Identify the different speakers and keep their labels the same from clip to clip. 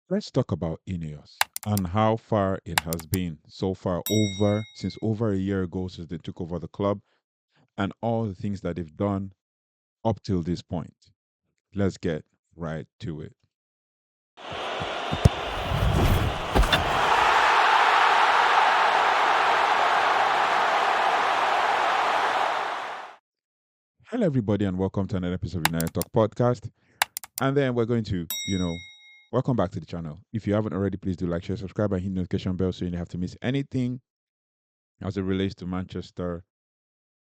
Speaker 1: Let's talk about INEOS and how far it has been so far since over a year ago since they took over the club and all the things that they've done up till this point. Let's get right to it. Hello, everybody, and welcome to another episode of United Talk Podcast. And then we're going to, welcome back to the channel. If you haven't already, please do like, share, subscribe, and hit the notification bell so you don't have to miss anything as it relates to Manchester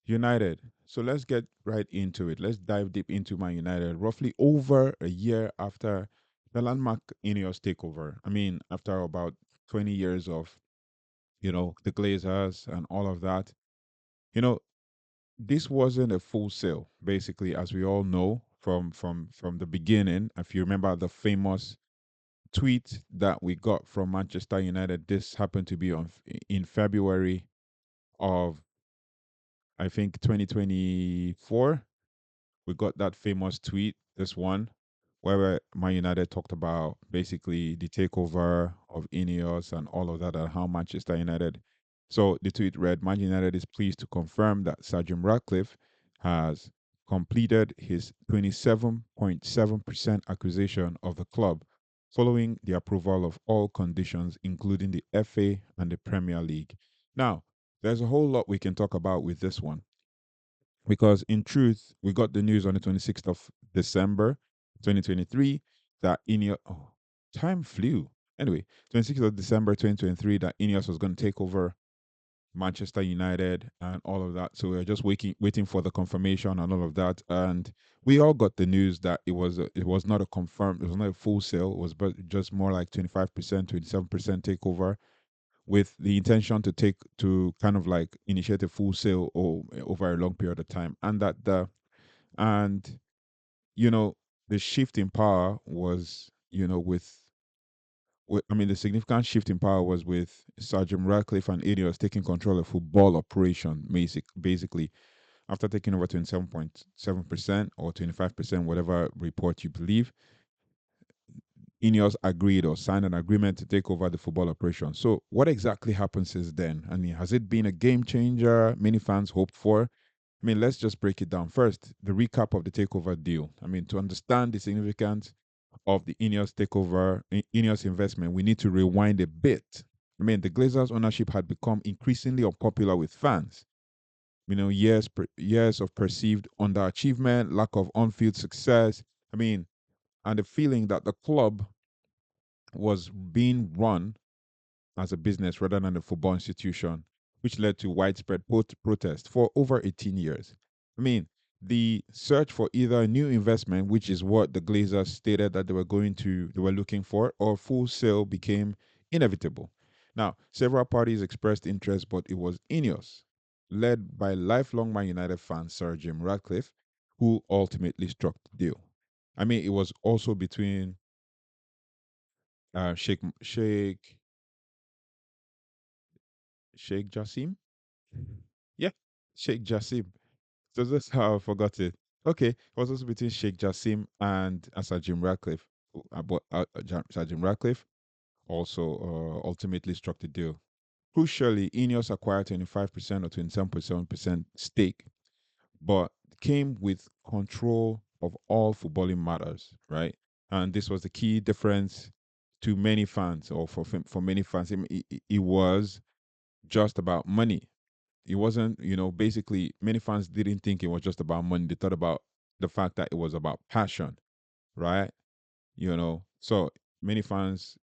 Speaker 1: United. So let's get right into it. Let's dive deep into Man United. Roughly over a year after the landmark INEOS takeover. I mean, after about 20 years of, the Glazers and all of that. You know, this wasn't a full sale, basically, as we all know from the beginning. If you remember the famous tweet that we got from Manchester United, this happened to be in February of I think 2024. We got that famous tweet, this one, where Man United talked about basically the takeover of INEOS and all of that, and how Manchester United. So the tweet read, Man United is pleased to confirm that Sir Jim Ratcliffe has completed his 27.7% acquisition of the club following the approval of all conditions, including the FA and the Premier League. Now, there's a whole lot we can talk about with this one because in truth, we got the news on the 26th of December 2023 that INEOS, oh, time flew. Anyway, 26th of December 2023 that INEOS was going to take over Manchester United and all of that. So we were just waiting for the confirmation and all of that. And we all got the news that it was not a confirmed, it was not a full sale. It was just more like 25%, 27% takeover with the intention to kind of like initiate a full sale over a long period of time, and and you know the shift in power was I mean, the significant shift in power was with Sergeant Ratcliffe and INEOS taking control of football operation, basically after taking over 27.7% or 25%, whatever report you believe. INEOS agreed or signed an agreement to take over the football operation. So, what exactly happened since then? I mean, has it been a game changer many fans hoped for? I mean, let's just break it down. First, the recap of the takeover deal. I mean, to understand the significance of the INEOS takeover, INEOS investment, we need to rewind a bit. I mean, the Glazers' ownership had become increasingly unpopular with fans. Years of perceived underachievement, lack of on-field success. I mean, and the feeling that the club was being run as a business rather than a football institution, which led to widespread protest for over 18 years. I mean, the search for either a new investment, which is what the Glazers stated that they were looking for, or full sale became inevitable. Now, several parties expressed interest, but it was INEOS, led by lifelong Man United fan Sir Jim Ratcliffe, who ultimately struck the deal. I mean, it was also between Sheikh Jassim. Yeah, Sheikh Jassim. So that's how I forgot it. Okay, it was also between Sheikh Jassim and Sir Jim Ratcliffe. Sir Jim Ratcliffe also ultimately struck the deal. Crucially, INEOS acquired 25% or 27.7% stake, but came with control of all footballing matters, right? And this was the key difference to many fans, or for many fans. It was just about money. It wasn't, basically, many fans didn't think it was just about money. They thought about the fact that it was about passion, right? So many fans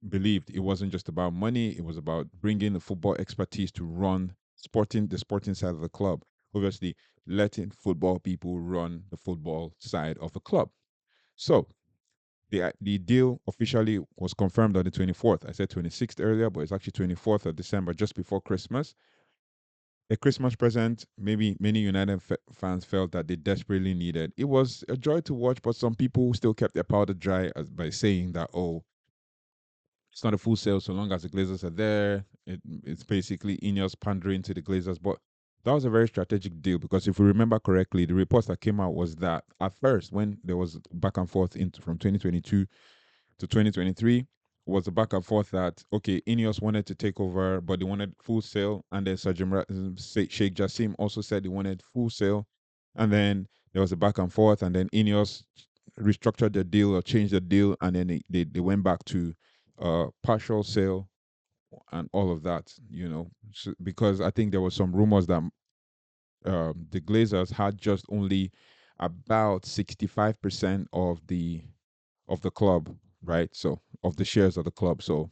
Speaker 1: believed it wasn't just about money, it was about bringing the football expertise to run the sporting side of the club. Obviously, letting football people run the football side of the club. So the deal officially was confirmed on the 24th. I said 26th earlier, but it's actually 24th of December, just before Christmas. A Christmas present, maybe many United fans felt that they desperately needed. It was a joy to watch, but some people still kept their powder dry by saying that, oh, it's not a full sale so long as the Glazers are there. It's basically INEOS pandering to the Glazers. But that was a very strategic deal because if we remember correctly, the reports that came out was that at first, when there was back and forth from 2022 to 2023 was a back and forth that okay, INEOS wanted to take over, but they wanted full sale, and then Sheikh Jassim also said they wanted full sale, and then there was a back and forth, and then INEOS restructured the deal or changed the deal, and then they went back to partial sale and all of that, so, because I think there was some rumors that the Glazers had just only about 65% of the club, right? So of the shares of the club. So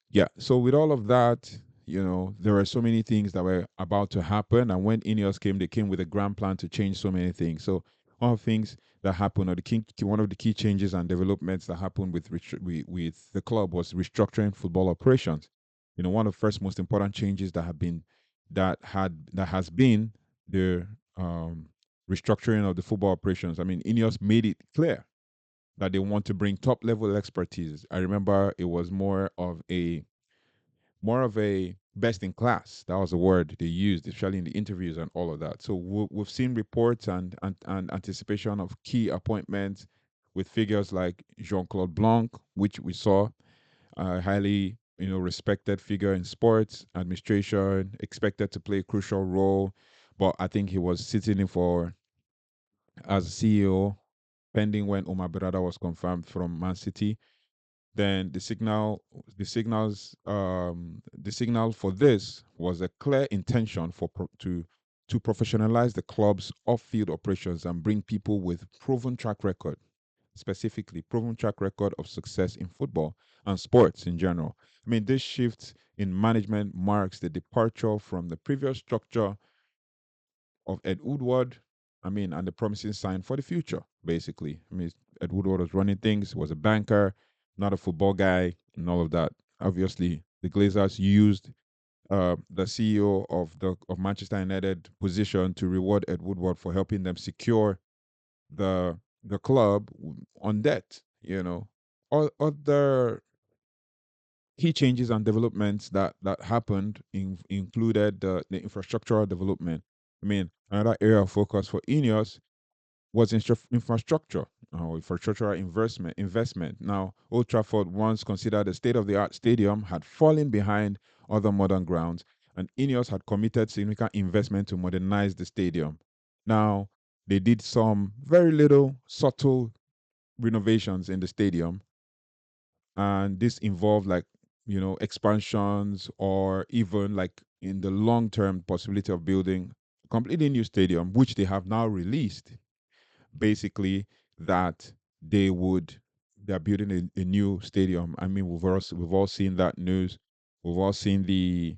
Speaker 1: yeah. So with all of that, there were so many things that were about to happen. And when INEOS came, they came with a grand plan to change so many things. So one of the things that happened, or one of the key changes and developments that happened with the club was restructuring football operations. One of the first most important changes that has been the restructuring of the football operations. I mean, INEOS made it clear that they want to bring top level expertise. I remember it was more of a best in class. That was the word they used, especially in the interviews and all of that. So we've seen reports and anticipation of key appointments with figures like Jean Claude Blanc, which we saw, a highly respected figure in sports administration, expected to play a crucial role. But I think he was sitting in for as CEO pending when Omar Berada was confirmed from Man City. Then the signal for this was a clear intention to professionalize the club's off-field operations and bring people with proven track record, specifically proven track record of success in football and sports in general. I mean, this shift in management marks the departure from the previous structure of Ed Woodward. I mean, and the promising sign for the future, basically. I mean, Ed Woodward was running things, was a banker, not a football guy, and all of that. Obviously, the Glazers used the CEO of Manchester United position to reward Ed Woodward for helping them secure the club on debt. Other key changes and developments that happened included the infrastructural development. I mean, another area of focus for INEOS was infrastructure, infrastructural investment. Now, Old Trafford, once considered a state-of-the-art stadium, had fallen behind other modern grounds, and INEOS had committed significant investment to modernize the stadium. Now, they did some very little subtle renovations in the stadium, and this involved like expansions, or even like in the long term possibility of building a completely new stadium, which they have now released, basically, that they would they're building a new stadium. I mean, we've all seen that news. We've all seen the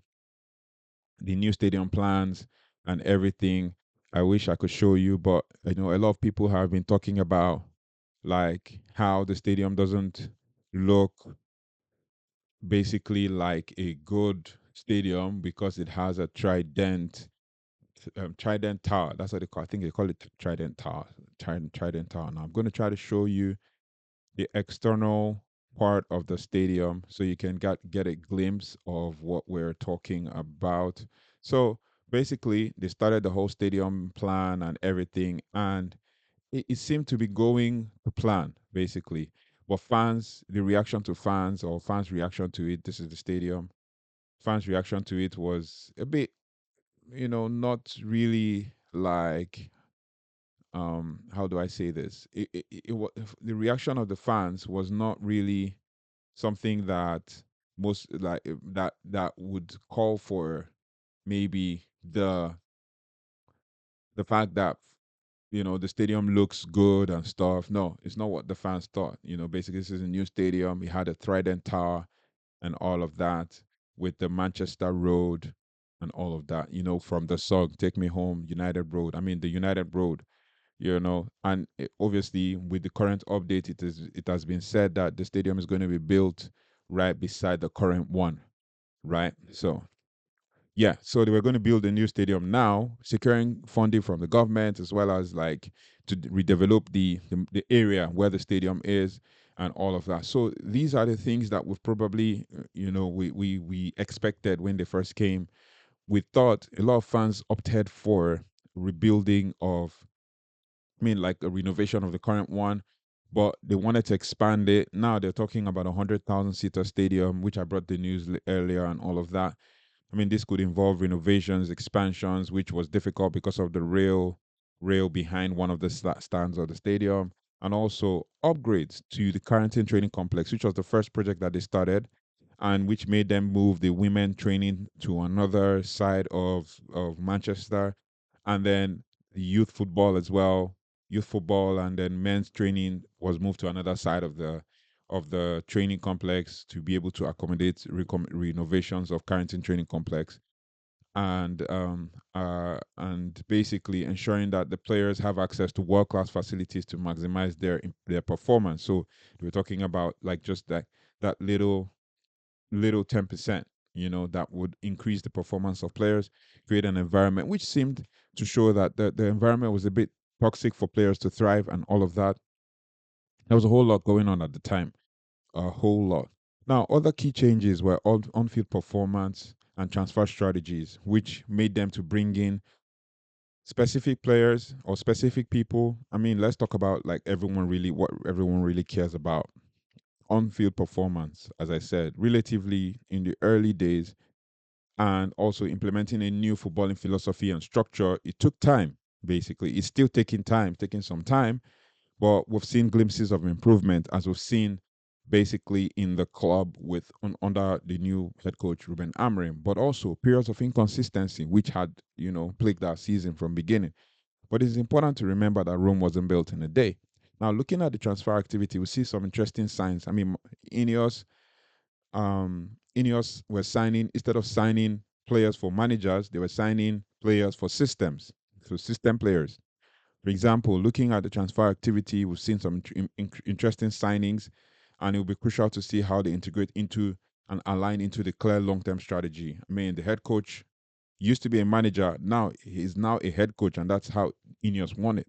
Speaker 1: new stadium plans and everything. I wish I could show you, but a lot of people have been talking about like how the stadium doesn't look basically like a good stadium because it has a trident tower. That's what they call. I think they call it trident tower. Trident tower. Now I'm going to try to show you the external part of the stadium so you can get a glimpse of what we're talking about. So basically, they started the whole stadium plan and everything, and it seemed to be going to plan basically. But the reaction to fans, or fans' reaction to it, this is the stadium. Fans' reaction to it was a bit, not really like, how do I say this? The reaction of the fans was not really something that most like that would call for maybe the fact that the stadium looks good and stuff. No, it's not what the fans thought. Basically, this is a new stadium. It had a trident tower and all of that, with the Manchester Road and all of that. From the song "Take Me Home," United Road. I mean, the United Road. And obviously, with the current update, it has been said that the stadium is going to be built right beside the current one, right? So yeah, so they were going to build a new stadium now, securing funding from the government, as well as like to redevelop the area where the stadium is and all of that. So these are the things that we've probably, we expected when they first came. We thought a lot of fans opted for rebuilding of, I mean, like a renovation of the current one, but they wanted to expand it. Now they're talking about 100,000 seater stadium, which I brought the news earlier and all of that. I mean, this could involve renovations, expansions, which was difficult because of the rail behind one of the stands of the stadium, and also upgrades to the Carrington Training Complex, which was the first project that they started, and which made them move the women training to another side of Manchester, and then the youth football as well. Youth football and then men's training was moved to another side of the training complex to be able to accommodate renovations of Carrington Training Complex, and basically ensuring that the players have access to world class facilities to maximize their performance. So we're talking about like just that little 10%, that would increase the performance of players, create an environment which seemed to show that the environment was a bit toxic for players to thrive and all of that. There was a whole lot going on at the time, a whole lot. Now, other key changes were on-field performance and transfer strategies, which made them to bring in specific players or specific people. I mean, let's talk about like what everyone really cares about. On-field performance, as I said, relatively in the early days, and also implementing a new footballing philosophy and structure. It took time, basically. It's still taking some time, but we've seen glimpses of improvement as we've seen basically in the club under the new head coach Ruben Amorim, but also periods of inconsistency which had plagued our season from beginning. But it's important to remember that Rome wasn't built in a day. Now, looking at the transfer activity, we see some interesting signs. I mean, Ineos were signing, instead of signing players for managers, they were signing players for systems, so system players. For example, looking at the transfer activity, we've seen some interesting signings, and it will be crucial to see how they integrate into and align into the clear long-term strategy. I mean, the head coach used to be a manager, now he's now a head coach, and that's how Ineos won it.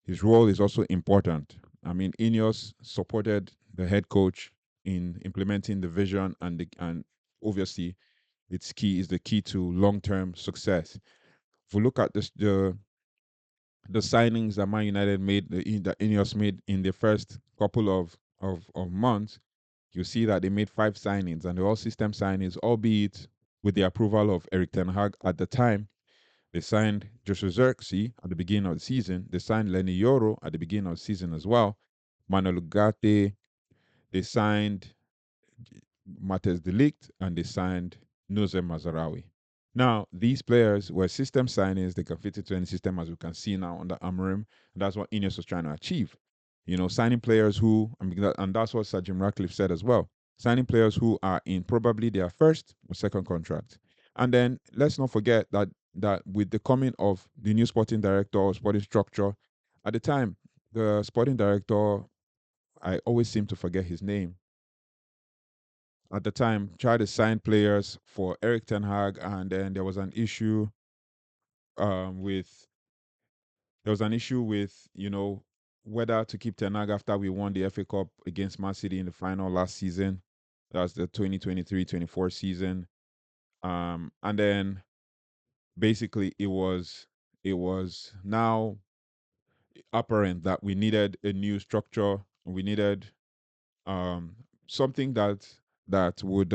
Speaker 1: His role is also important. I mean, Ineos supported the head coach in implementing the vision, and obviously, the key to long-term success. If we look at the signings that Man United made, that Ineos made in the first couple of months, you see that they made 5 signings, and they're all system signings, albeit with the approval of Eric Ten Hag at the time. They signed Joshua Zirkzee at the beginning of the season. They signed Lenny Yoro at the beginning of the season as well. Manuel Ugarte. They signed Matthias de Ligt, and they signed Nozem Mazarawi. Now, these players were system signings. They can fit into any system, as we can see now under Amorim. And that's what Ineos was trying to achieve. Signing players who, and that's what Sir Jim Ratcliffe said as well, signing players who are in probably their first or second contract. And then let's not forget that with the coming of the new sporting director or sporting structure, at the time, the sporting director, I always seem to forget his name, at the time tried to sign players for Eric Ten Hag, and then with there was an issue with whether to keep Ten Hag after we won the FA Cup against Man City in the final last season. That was the 2023-24 season. And then basically it was now apparent that we needed a new structure. We needed um, something that would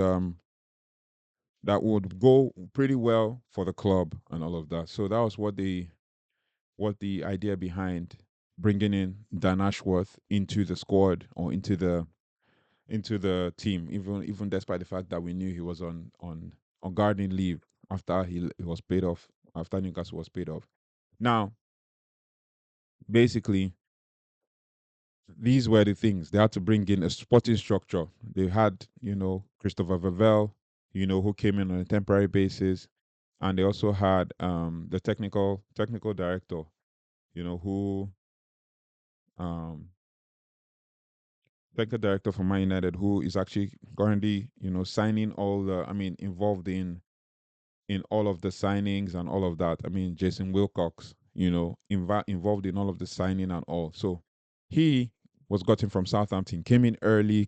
Speaker 1: go pretty well for the club and all of that. So that was what the idea behind bringing in Dan Ashworth into the squad or into the team, even despite the fact that we knew he was on gardening leave after he was paid off, after Newcastle was paid off. Now, basically, these were the things they had to bring in: a sporting structure. They had, Christopher Vavel, who came in on a temporary basis, and they also had the technical director, who um, technical director for Man United, who is actually currently, signing all the, I mean, involved in all of the signings and all of that. I mean, Jason Wilcox, involved in all of the signing and all. So he was gotten from Southampton, came in early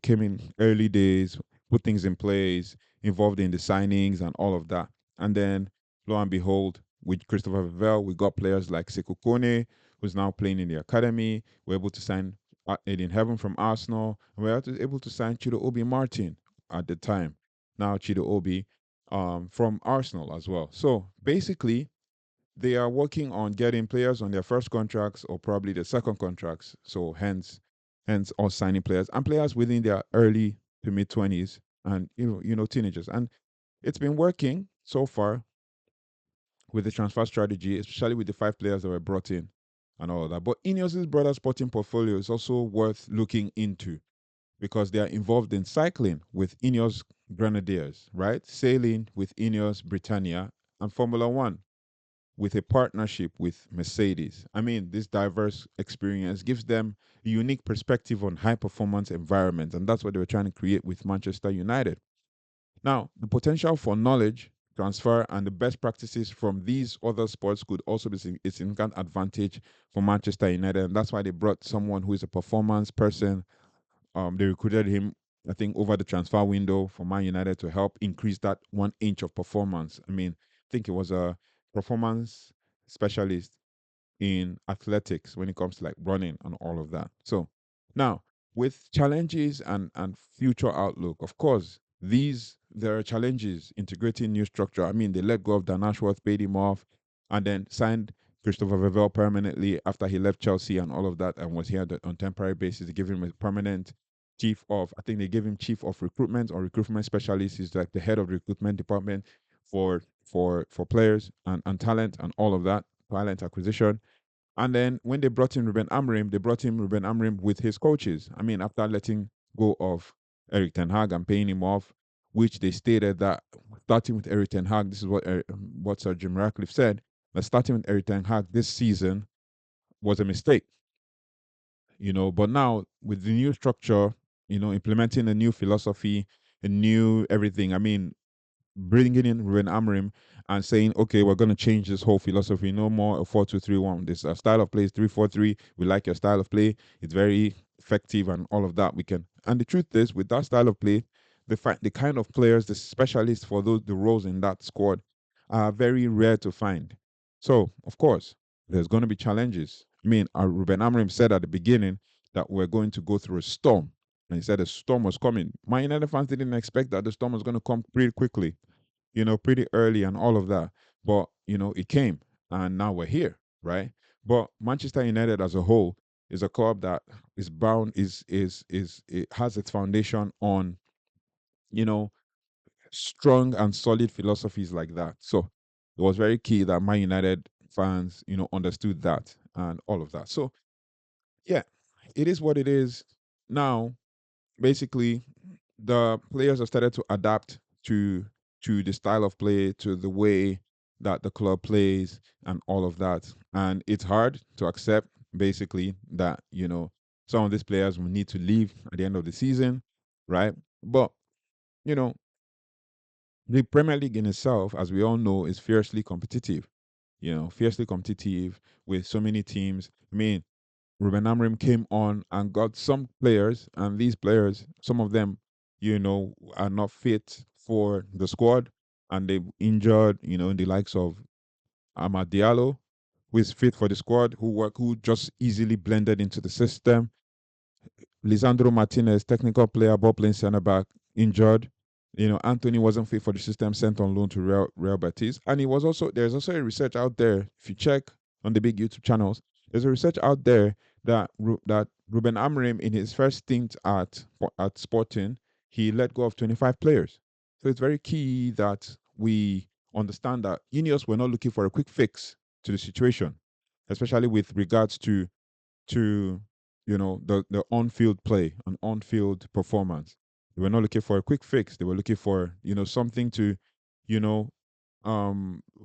Speaker 1: days, put things in place, involved in the signings and all of that. And then lo and behold, with Christopher Vivell, we got players like Sekou Kone, who's now playing in the academy. We're able to sign Aiden Heaven from Arsenal. And we were able to sign Chido Obi Martin at the time. Now Chido Obi from Arsenal as well. So basically, they are working on getting players on their first contracts or probably their second contracts. So hence all signing players and players within their early to mid 20s and teenagers. And it's been working so far with the transfer strategy, especially with the 5 players that were brought in and all of that. But Ineos' broader sporting portfolio is also worth looking into because they are involved in cycling with Ineos Grenadiers, right? Sailing with Ineos Britannia, and Formula One with a partnership with Mercedes. I mean, this diverse experience gives them a unique perspective on high performance environments, and that's what they were trying to create with Manchester United. Now, the potential for knowledge transfer and the best practices from these other sports could also be a significant advantage for Manchester United, and that's why they brought someone who is a performance person. They recruited him, I think, over the transfer window for Man United to help increase that 1 inch of performance. I mean, I think it was a performance specialist in athletics when it comes to like running and all of that. So now with challenges and future outlook, of course, there are challenges integrating new structure. I mean, they let go of Dan Ashworth, paid him off, and then signed Christopher Vevell permanently after he left Chelsea and all of that and was here on temporary basis. They gave him a permanent I think they gave him chief of recruitment or recruitment specialist. He's like the head of the recruitment department for players and talent and all of that, talent acquisition. And then when they brought in Ruben Amorim, they brought in Ruben Amorim with his coaches. I mean, after letting go of Eric Ten Hag and paying him off, which they stated that starting with Eric Ten Hag, this is what Sir Jim Ratcliffe said, that starting with Eric Ten Hag this season was a mistake. But now with the new structure, implementing a new philosophy, a new everything. I mean, bringing in Ruben Amorim and saying, okay, we're going to change this whole philosophy. No more a 4-2-3-1. This style of play is 3-4-3. We like your style of play. It's very effective and all of that. And the truth is, with that style of play, the kind of players, the specialists for the roles in that squad are very rare to find. So, of course, there's going to be challenges. I mean, Ruben Amorim said at the beginning that we're going to go through a storm. And he said a storm was coming. My United fans didn't expect that the storm was going to come pretty quickly, pretty early and all of that. But, it came and now we're here, right? But Manchester United as a whole is a club that is bound, it has its foundation on, you know, strong and solid philosophies like that. So it was very key that Man United fans, understood that and all of that. So yeah, it is what it is. Now, basically, the players have started to adapt to the style of play, to the way that the club plays, and all of that. And it's hard to accept, basically, that some of these players will need to leave at the end of the season, right? But you know, the Premier League in itself, as we all know, is fiercely competitive. Fiercely competitive with so many teams. I mean, Ruben Amorim came on and got some players, and these players, some of them, are not fit for the squad, and they injured, the likes of Amad Diallo, who is fit for the squad, who just easily blended into the system. Lisandro Martinez, technical player, ball playing center back, injured. Anthony wasn't fit for the system, sent on loan to Real Betis. And there's also a research out there. If you check on the big YouTube channels, there's a research out there that Ruben Amorim, in his first stint at Sporting, he let go of 25 players. So it's very key that we understand that Ineos were not looking for a quick fix to the situation, especially with regards to the on-field play and on-field performance. They were not looking for a quick fix. They were looking for something to you know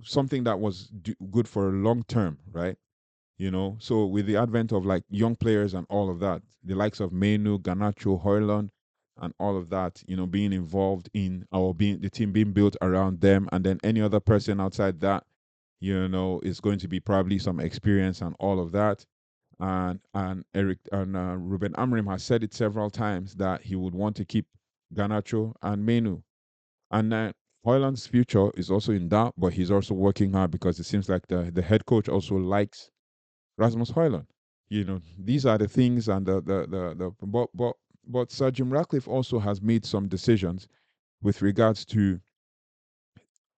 Speaker 1: something that was good for long term, right? So with the advent of like young players and all of that, the likes of Menu, Ganacho, Hoyland, and all of that, being involved in our being the team being built around them, and then any other person outside that, is going to be probably some experience and all of that. And Ruben Amorim has said it several times that he would want to keep Ganacho and Menu. And Hoyland's future is also in doubt, but he's also working hard because it seems like the head coach also likes Rasmus Hoyland. these are the things, and the but Sir Jim Ratcliffe also has made some decisions with regards to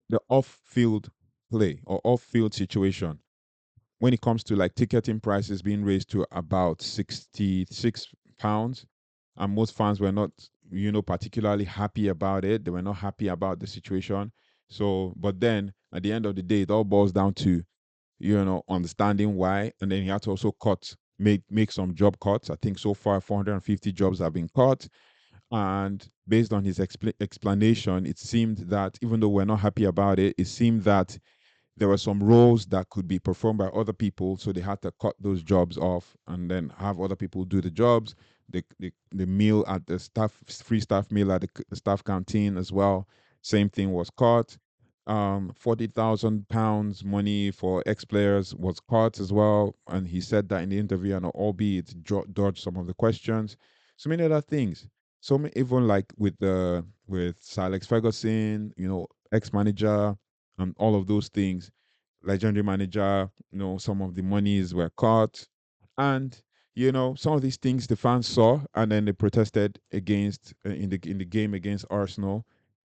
Speaker 1: the off-field play or off-field situation when it comes to like ticketing prices being raised to about £66, and most fans were not, particularly happy about it. They were not happy about the situation. So, but then at the end of the day, it all boils down to understanding why, and then he had to also make some job cuts. I think so far 450 jobs have been cut, and based on his explanation, it seemed that even though we're not happy about it, it seemed that there were some roles that could be performed by other people, so they had to cut those jobs off and then have other people do the jobs. The meal at the free staff meal at the staff canteen as well, same thing was cut. £40,000 money for ex-players was cut as well, and he said that in the interview, and albeit dodged some of the questions. So many other things. So many, even like with Sir Alex Ferguson, ex-manager, and all of those things, legendary manager, some of the monies were cut. And some of these things the fans saw, and then they protested against in the game against Arsenal,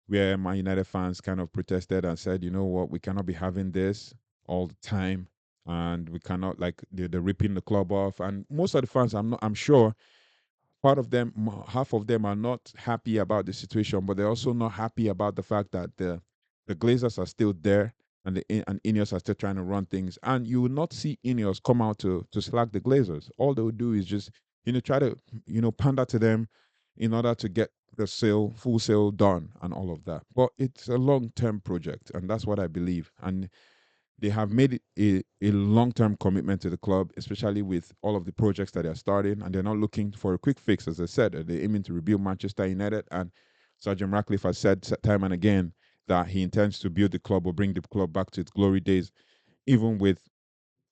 Speaker 1: where Man United fans kind of protested and said, you know what, we cannot be having this all the time, and we cannot, like, they're ripping the club off. And most of the fans, I'm sure, part of them, half of them are not happy about the situation, but they're also not happy about the fact that the Glazers are still there, and and INEOS are still trying to run things. And you will not see INEOS come out to slack the Glazers. All they will do is just try to pander to them in order to get the full sale done and all of that. But it's a long-term project, and that's what I believe. And they have made it a long-term commitment to the club, especially with all of the projects that they're starting, and they're not looking for a quick fix. As I said, they're aiming to rebuild Manchester United, and Sergeant Ratcliffe has said time and again that he intends to build the club or bring the club back to its glory days, even with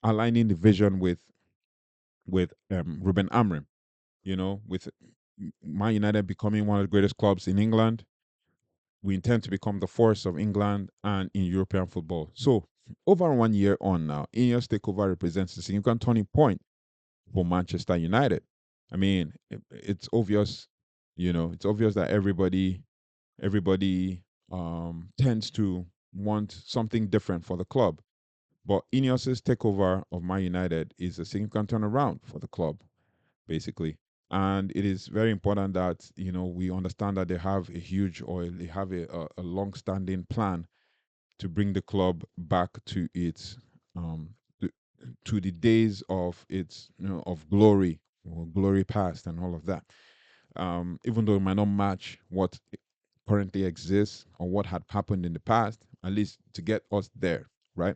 Speaker 1: aligning the vision with Ruben Amorim. With Man United becoming one of the greatest clubs in England, we intend to become the force of England and in European football. So, over 1 year on now, INEOS takeover represents a significant turning point for Manchester United. I mean, it's obvious, it's obvious that everybody tends to want something different for the club. But INEOS's takeover of Man United is a significant turnaround for the club, basically. And it is very important that we understand that they have a huge, or they have a long-standing plan to bring the club back to its um to, to the days of its of glory, or glory past, and all of that. Even though it might not match what currently exists or what had happened in the past, at least to get us there, right?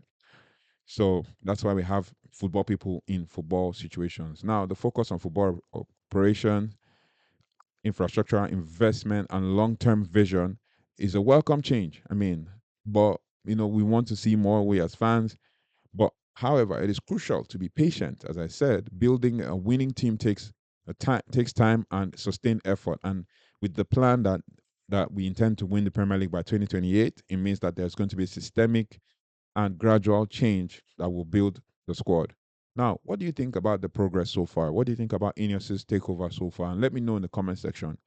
Speaker 1: So that's why we have football people in football situations. Now, the focus on football operations, infrastructure investment, and long-term vision is a welcome change. I mean, but we want to see more, we as fans. But however, it is crucial to be patient. As I said, building a winning team takes time and sustained effort. And with the plan that we intend to win the Premier League by 2028, it means that there's going to be systemic and gradual change that will build the squad. Now, what do you think about the progress so far? What do you think about Ineos's takeover so far? And let me know in the comment section.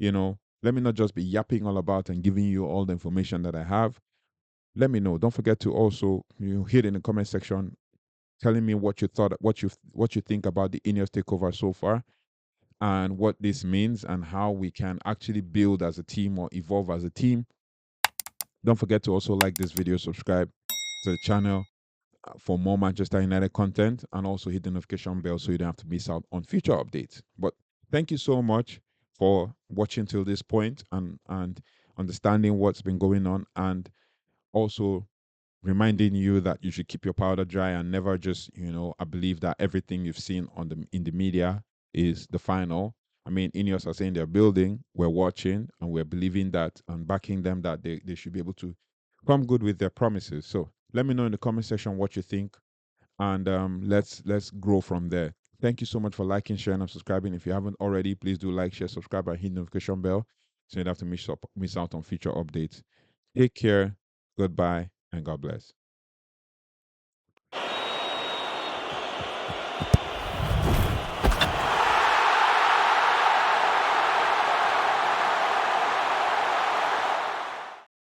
Speaker 1: Let me not just be yapping all about and giving you all the information that I have. Let me know. Don't forget to also hit in the comment section telling me what you thought, what you think about the Ineos takeover so far, and what this means, and how we can actually build as a team or evolve as a team. Don't forget to also like this video, subscribe to the channel for more Manchester United content, and also hit the notification bell so you don't have to miss out on future updates. But thank you so much for watching till this point, and understanding what's been going on, and also reminding you that you should keep your powder dry and never just, I believe that everything you've seen in the media is the final. I mean, Ineos are saying they're building, we're watching, and we're believing that and backing them that they should be able to come good with their promises. So let me know in the comment section what you think, and let's grow from there. Thank you so much for liking, sharing, and subscribing. If you haven't already, please do like, share, subscribe, and hit the notification bell so you don't have to miss out on future updates. Take care, goodbye, and God bless.